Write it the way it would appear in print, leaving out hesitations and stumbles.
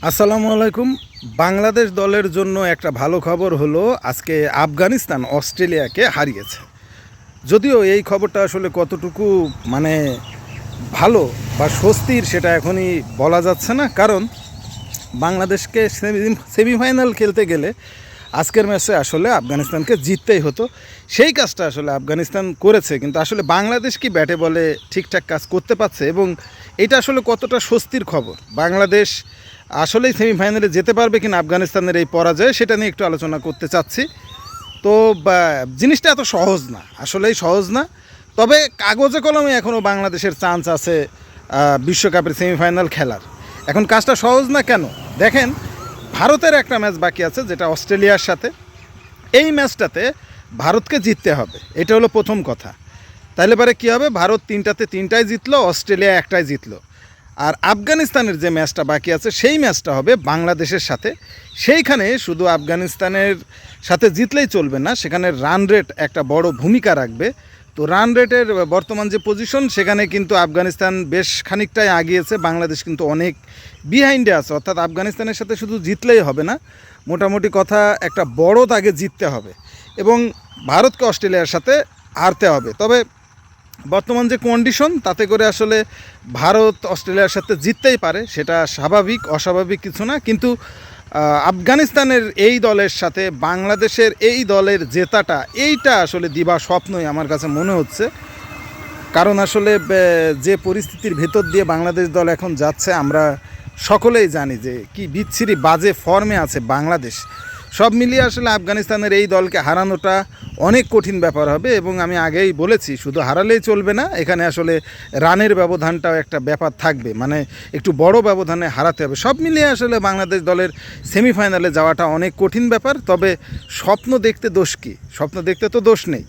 আসসালামু আলাইকুম। বাংলাদেশ দলের জন্য একটা ভালো খবর হলো, আজকে আফগানিস্তান অস্ট্রেলিয়াকে হারিয়েছে। যদিও এই খবরটা আসলে কতটুকু মানে ভালো বা স্বস্তির সেটা এখনই বলা যাচ্ছে না, কারণ বাংলাদেশকে সেমিফাইনাল খেলতে গেলে আজকের ম্যাচে আসলে আফগানিস্তানকে জিততেই হতো। সেই কাজটা আসলে আফগানিস্তান করেছে, কিন্তু আসলে বাংলাদেশ কি ব্যাটে বলে ঠিকঠাক কাজ করতে পারছে, এবং এটা আসলে কতটা স্বস্তির খবর। বাংলাদেশ আসলেই সেমিফাইনালে যেতে পারবে কিনা আফগানিস্তানের এই পরাজয়ে, সেটা নিয়ে একটু আলোচনা করতে চাচ্ছি। তো জিনিসটা এত সহজ না, আসলেই সহজ না। তবে কাগজে কলমে এখনও বাংলাদেশের চান্স আছে বিশ্বকাপের সেমিফাইনাল খেলার। এখন কাজটা সহজ না কেন দেখেন, ভারতের একটা ম্যাচ বাকি আছে যেটা অস্ট্রেলিয়ার সাথে। এই ম্যাচটাতে ভারতকে জিততে হবে, এটা হলো প্রথম কথা। তাহলে পরে কী হবে, ভারত 3টাতে 3টাই জিতলো, অস্ট্রেলিয়া 1টাই জিতলো। আর আফগানিস্তানের যে ম্যাচটা বাকি আছে সেই ম্যাচটা হবে বাংলাদেশের সাথে। সেইখানে শুধু আফগানিস্তানের সাথে জিতলেই চলবে না, সেখানে রান রেট একটা বড় ভূমিকা রাখবে। তো রান রেটের বর্তমান যে পজিশন, সেখানে কিন্তু আফগানিস্তান বেশ খানিকটাই আগিয়েছে, বাংলাদেশ কিন্তু অনেক বিহাইন্ডে আছে। অর্থাৎ আফগানিস্তানের সাথে শুধু জিতলেই হবে না, মোটামুটি কথা একটা বড় দাগে জিততে হবে এবং ভারতকে অস্ট্রেলিয়ার সাথে হারতে হবে। তবে বর্তমান যে কন্ডিশন, তাতে করে আসলে ভারত অস্ট্রেলিয়ার সাথে জিততেই পারে, সেটা স্বাভাবিক, অস্বাভাবিক কিছু না। কিন্তু আফগানিস্তানের এই দলের সাথে বাংলাদেশের এই দলের জেতাটা, এইটা আসলে দিবা স্বপ্নই আমার কাছে মনে হচ্ছে। কারণ আসলে যে পরিস্থিতির ভেতর দিয়ে বাংলাদেশ দল এখন যাচ্ছে, আমরা সকলেই জানি যে কি বিচ্ছিরি বাজে ফর্মে আছে বাংলাদেশ। সব মিলিয়ে আসলে আফগানিস্তানের এই দলকে হারানোটা অনেক কঠিন ব্যাপার হবে, এবং আমি আগেই বলেছি শুধু হারালেই চলবে না, এখানে আসলে রানের ব্যবধানটাও একটা ব্যাপার থাকবে, মানে একটু বড় ব্যবধানে হারাতে হবে। সব মিলিয়ে আসলে বাংলাদেশ দলের সেমিফাইনালে যাওয়াটা অনেক কঠিন ব্যাপার। তবে স্বপ্ন দেখতে দোষ কী, স্বপ্ন দেখতে তো দোষ নেই।